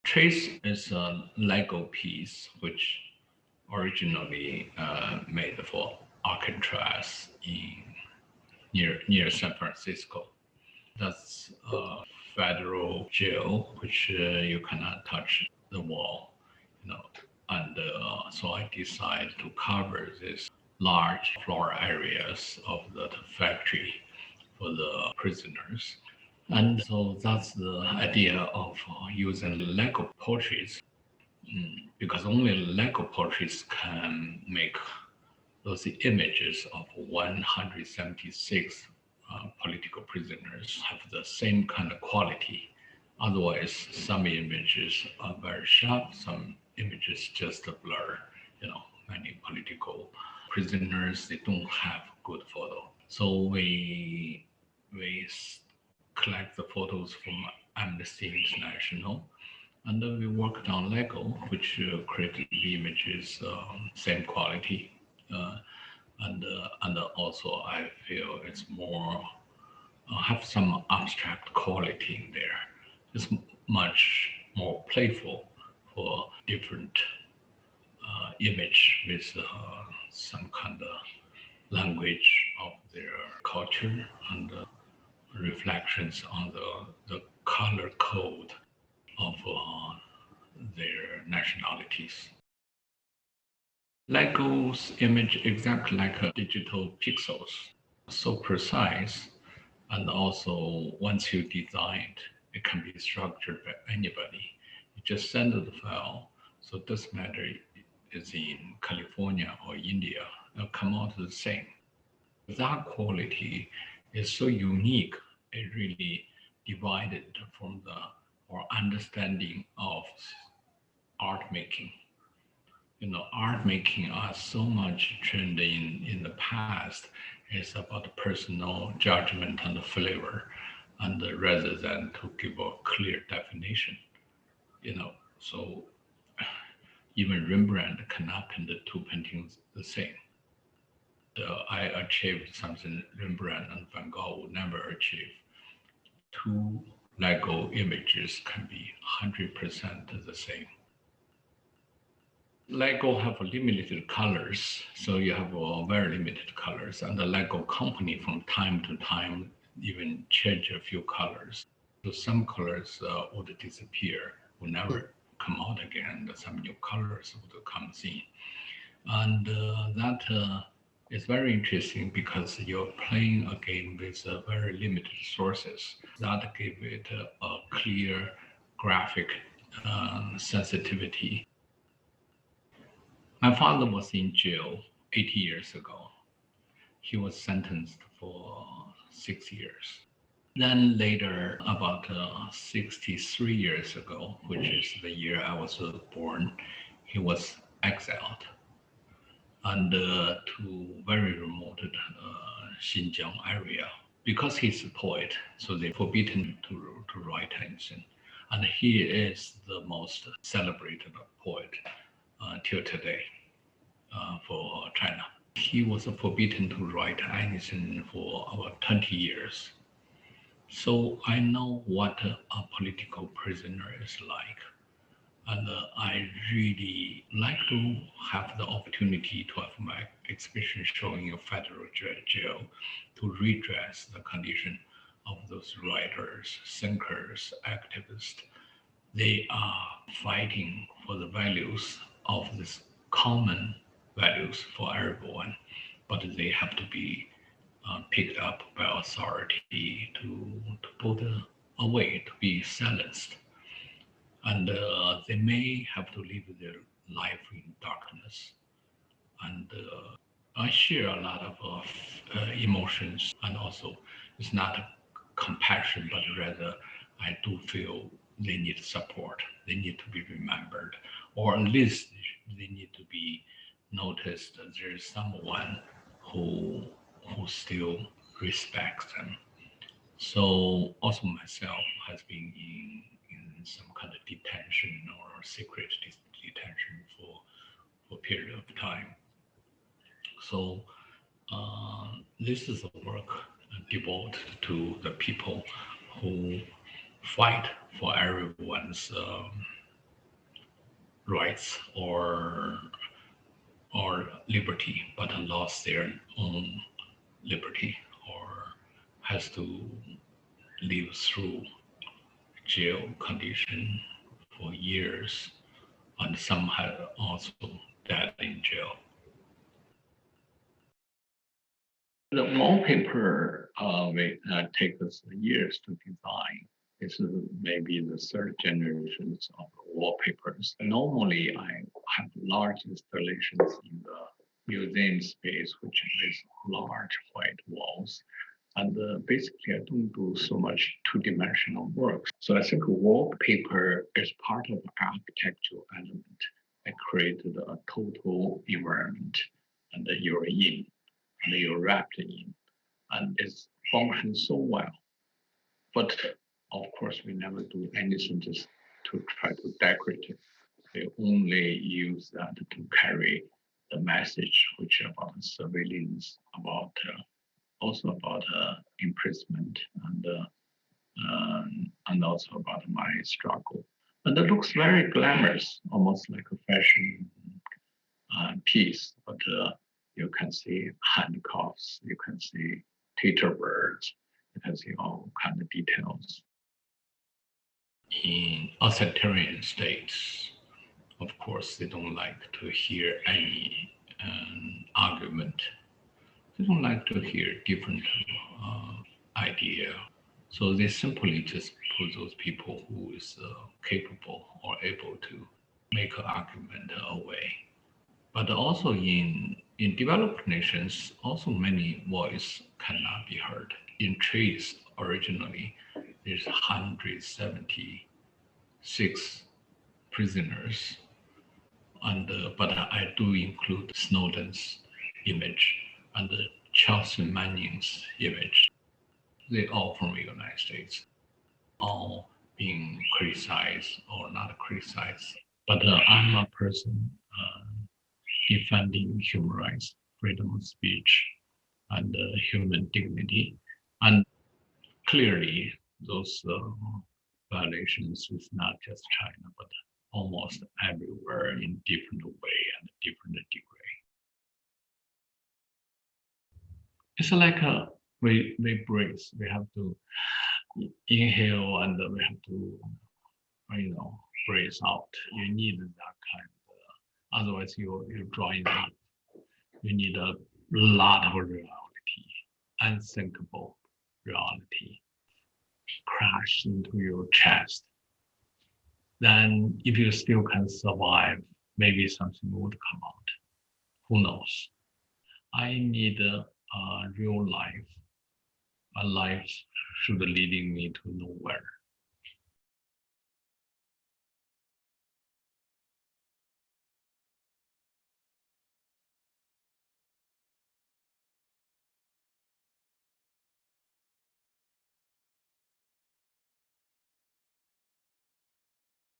Trace is a Lego piece which originally made for Alcatraz in near San Francisco. That's a federal jail which you cannot touch the wall, you know. And so I decided to cover this large floor areas of the factory for the prisoners. And so that's the idea of using Lego portraits, because only Lego portraits can make those images of 176 political prisoners have the same kind of quality. Otherwise, some images are very sharp, some images just a blur. Many political prisoners, they don't have good photo. So we collect the photos from Amnesty International, and then we worked on Lego, which created the images same quality, and also I feel it's more have some abstract quality in there. It's much more playful for different image with some kind of language of their culture and reflections on the color code of their nationalities. Lego's image exactly like digital pixels, so precise, and also once you design it, it can be structured by anybody. You just send the file, so it doesn't matter it's in California or India, it'll come out the same. That quality is so unique, it really divided from the or understanding of art making. Art making are so much trained in the past is about personal judgment and flavor, and rather than to give a clear definition. So even Rembrandt cannot paint the two paintings the same. I achieved something Rembrandt and Van Gogh would never achieve. Two Lego images can be 100% the same. Lego have limited colors, so you have very limited colors, and the Lego company from time to time even change a few colors. So some colors would disappear, would never come out again. Some new colors would come in, and that is very interesting because you're playing a game with very limited sources. That give it a clear graphic sensitivity. My father was in jail 80 years ago. He was sentenced for 6 years. Then later, about 63 years ago, which is the year I was born, he was exiled and to very remote Xinjiang area. Because he's a poet, so they forbidden to write anything. And he is the most celebrated poet till today for China. He was forbidden to write anything for about 20 years. So I know what a political prisoner is like. And I really like to have the opportunity to have my exhibition showing in a federal jail to redress the condition of those writers, thinkers, activists. They are fighting for the values of this common values for everyone, but they have to be picked up by authority to put away, to be silenced. And they may have to live their life in darkness. And I share a lot of emotions, and also it's not compassion, but rather I do feel they need support. They need to be remembered, or at least they need to be noticed that there is someone who still respects them. So also myself has been in some kind of detention or secret detention for a period of time. So this is a work devoted to the people who fight for everyone's rights or liberty, but lost their own liberty or has to live through jail condition for years, and some have also died in jail. The wallpaper may take us years to design. This is maybe the third generations of wallpapers. Normally, I have large installations in the museum space, which is large white walls. And basically, I don't do so much two-dimensional work. So I think wallpaper is part of the architectural element. I created a total environment, and you're in, and you're wrapped in, and it functions so well. But of course, we never do anything just to try to decorate it. We only use that to carry the message, which about surveillance, about also about imprisonment, and also about my struggle. And it looks very glamorous, almost like a fashion piece. But you can see handcuffs, you can see teeter birds, you can see all kind of details. In authoritarian states, of course, they don't like to hear any argument. They don't like to hear different idea. So they simply just put those people who is capable or able to make an argument away. But also in developed nations, also many voices cannot be heard. In trades, originally, there's 176 prisoners, and but I do include Snowden's image and Chelsea Manning's image. They all from the United States, all being criticized or not criticized. But I'm a person defending human rights, freedom of speech, and human dignity. And clearly, those violations is not just China, but almost everywhere in different way and different degree. It's like we breathe. We have to inhale and we have to, breathe out. You need that kind of, otherwise you're drawing up. You need a lot of reality, unthinkable reality, crash into your chest. Then if you still can survive, maybe something would come out. Who knows? I need a real life. A life should leading me to nowhere.